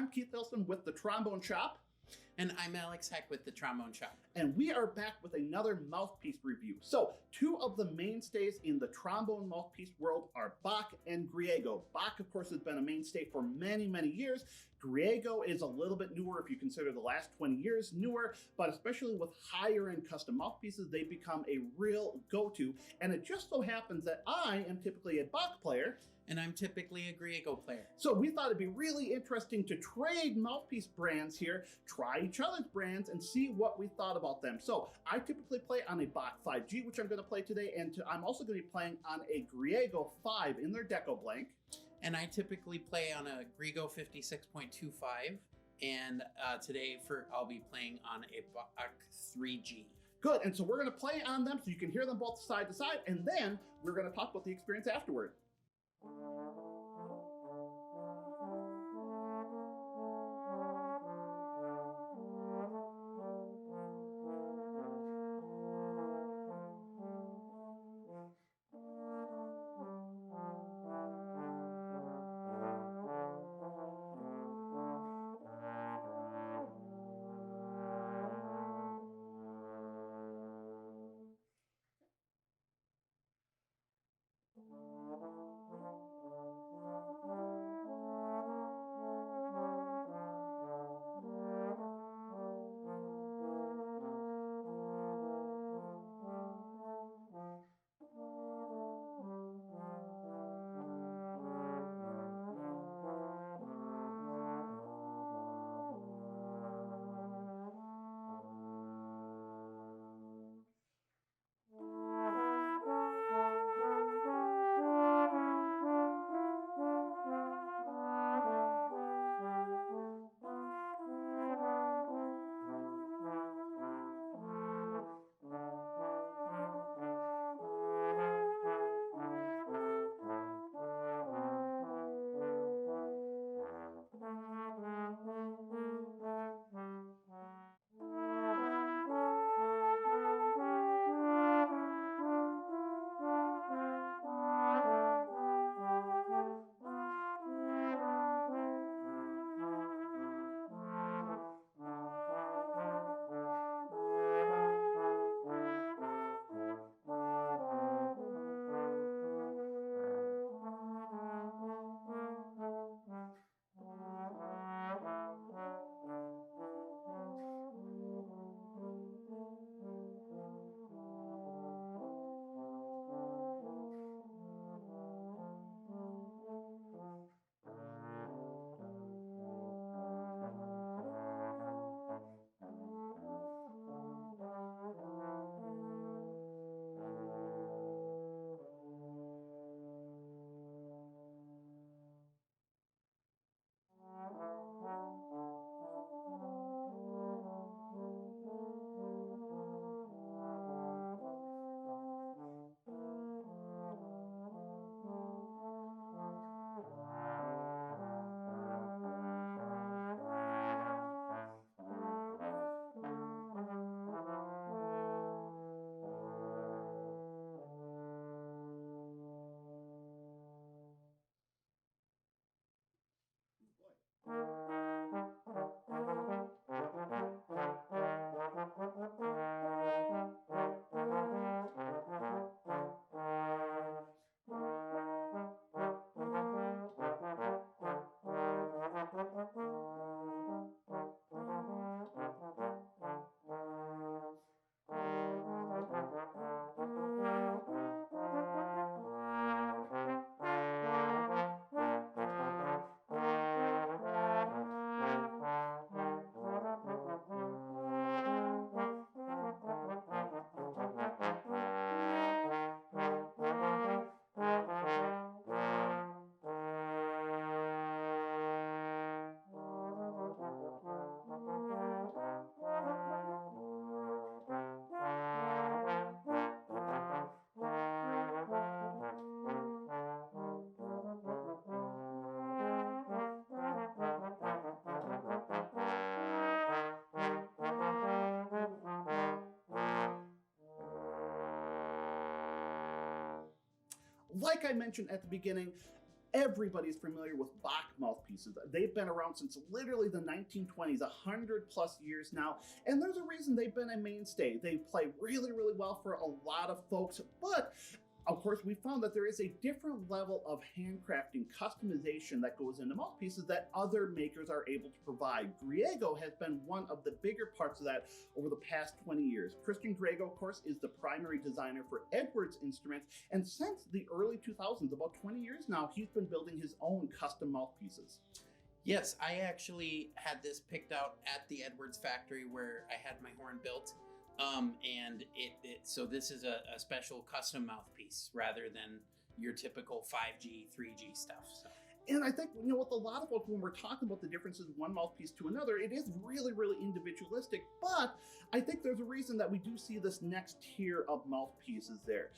I'm Keith Hilson with the Trombone Shop. And I'm Alex Heck with the Trombone Shop. And we are back with another Mouthpiece review. So, two of the mainstays in the trombone mouthpiece world are Bach and Griego. Bach, of course, has been a mainstay for many, many years. Griego is a little bit newer if you consider the last 20 years newer, but especially with higher-end custom mouthpieces, they've become a real go-to. And it just so happens that I am typically a Bach player. And I'm typically a Griego player. So we thought it'd be really interesting to trade mouthpiece brands here, try each other's brands, and see what we thought about them. So I typically play on a Bach 5G, which I'm going to play today, and I'm also going to be playing on a Griego 5 in their Deco Blank. And I typically play on a Griego 56.25, and today I'll be playing on a Bach 3G. Good, and so we're going to play on them so you can hear them both side to side, and then we're going to talk about the experience afterward. Like I mentioned at the beginning, Everybody's familiar with Bach mouthpieces. They've been around since literally the 1920s, 100 plus years now, and there's a reason they've been a mainstay. They play really, really well for a lot of folks, but of course, we found that there is a different level of handcrafting, customization that goes into mouthpieces that other makers are able to provide. Griego has been one of the bigger parts of that over the past 20 years. Griego, of course, is the primary designer for Edwards instruments, and since the early 2000s, about 20 years now, he's been building his own custom mouthpieces. Yes, I actually had this picked out at the Edwards factory where I had my horn built. And so this is a special custom mouthpiece rather than your typical 5G, 3G stuff. So. And I think, with a lot of folks, when we're talking about the differences of one mouthpiece to another, it is really, really individualistic. But I think there's a reason that we do see this next tier of mouthpieces there.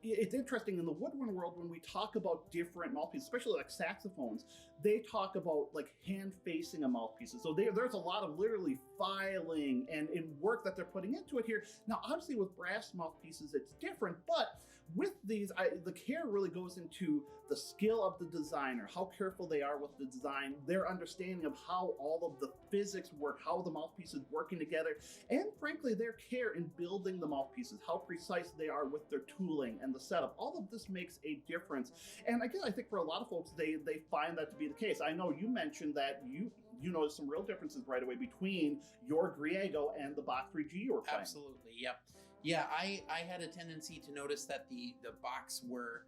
It's interesting in the woodwind world when we talk about different mouthpieces, especially like saxophones, they talk about like hand-facing a mouthpiece. So there's a lot of literally filing and work that they're putting into it here. Now, obviously with brass mouthpieces, it's different, but with these, the care really goes into the skill of the designer, how careful they are with the design, their understanding of how all of the physics work, how the mouthpiece is working together, and frankly, their care in building the mouthpieces, how precise they are with their tooling and the setup. All of this makes a difference. And again, I think for a lot of folks, they find that to be the case. I know you mentioned that you noticed some real differences right away between your Griego and the Bach 3G you were playing. Absolutely, yep. Yeah, I had a tendency to notice that the Bachs were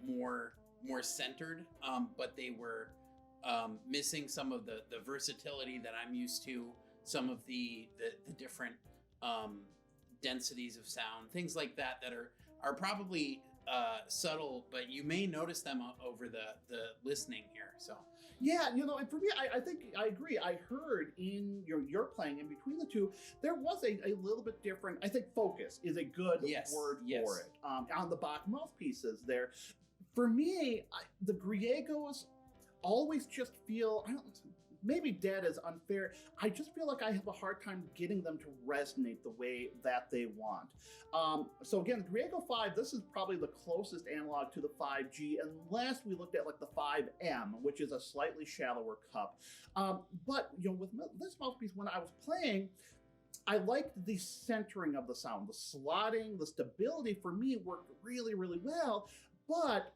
more centered, but they were missing some of the versatility that I'm used to, some of the different densities of sound, things like that are probably subtle, but you may notice them over the listening here. So. Yeah, and for me, I think I agree. I heard in your playing in between the two, there was a little bit different. I think focus is a good word for it. On the Bach mouthpieces there. For me, the Griegos always just feel, maybe dead is unfair. I just feel like I have a hard time getting them to resonate the way that they want. So again, Griego 5, this is probably the closest analog to the 5G, unless we looked at like the 5M, which is a slightly shallower cup. But with this mouthpiece, when I was playing, I liked the centering of the sound, the slotting, the stability for me worked really, really well. But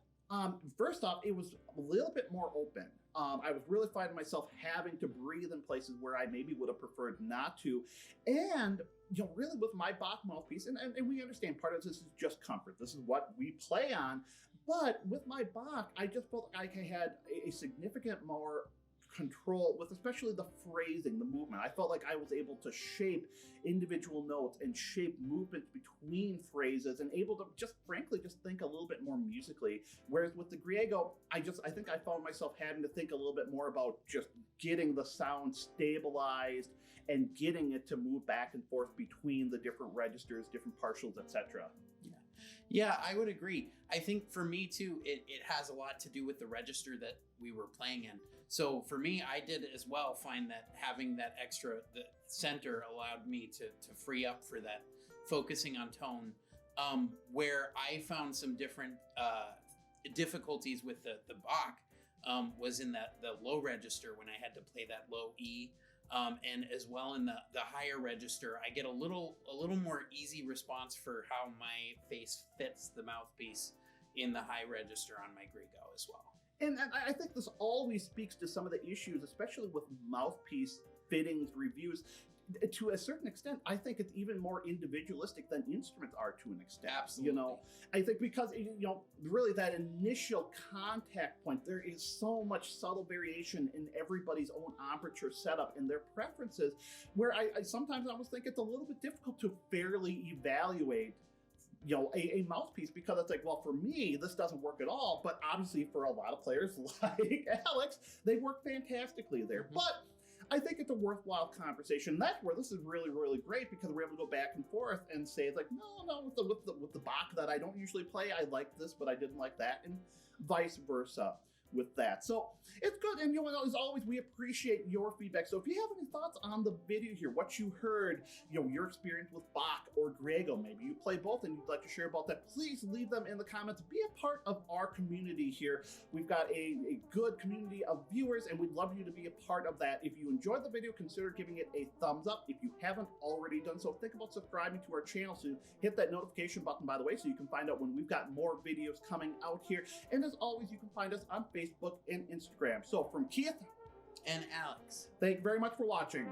first off, it was a little bit more open. I was really finding myself having to breathe in places where I maybe would have preferred not to. And, really with my Bach mouthpiece, and we understand part of this is just comfort. This is what we play on. But with my Bach, I just felt like I had a significant more control with especially the phrasing, the movement. I felt like I was able to shape individual notes and shape movements between phrases and able to just frankly just think a little bit more musically. Whereas with the Griego, I think I found myself having to think a little bit more about just getting the sound stabilized and getting it to move back and forth between the different registers, different partials, etc. Yeah, I would agree. I think for me too, it has a lot to do with the register that we were playing in. So for me, I did as well find that having that the center allowed me to free up for that focusing on tone, where I found some different difficulties with the Bach was in the low register when I had to play that low E. And as well in the higher register, I get a little more easy response for how my face fits the mouthpiece in the high register on my Griego as well. And I think this always speaks to some of the issues, especially with mouthpiece fittings reviews. To a certain extent, I think it's even more individualistic than instruments are to an extent. Absolutely. I think because, really that initial contact point, there is so much subtle variation in everybody's own aperture setup and their preferences, where I sometimes almost think it's a little bit difficult to fairly evaluate a mouthpiece, because it's like, well, for me, this doesn't work at all. But obviously for a lot of players like Alex, they work fantastically there. Mm-hmm. But I think it's a worthwhile conversation. That's where this is really, really great, because we're able to go back and forth and say, it's like, no, with the Bach that I don't usually play, I like this, but I didn't like that, and vice versa. with that. So it's good. And as always, we appreciate your feedback. So if you have any thoughts on the video here, what you heard, your experience with Bach or Griego, maybe you play both and you'd like to share about that, please leave them in the comments. Be a part of our community here. We've got a good community of viewers, and we'd love you to be a part of that. If you enjoyed the video, consider giving it a thumbs up. If you haven't already done so, think about subscribing to our channel. So hit that notification button, by the way, so you can find out when we've got more videos coming out here. And as always, you can find us on Facebook and Instagram. So from Keith and Alex, thank you very much for watching.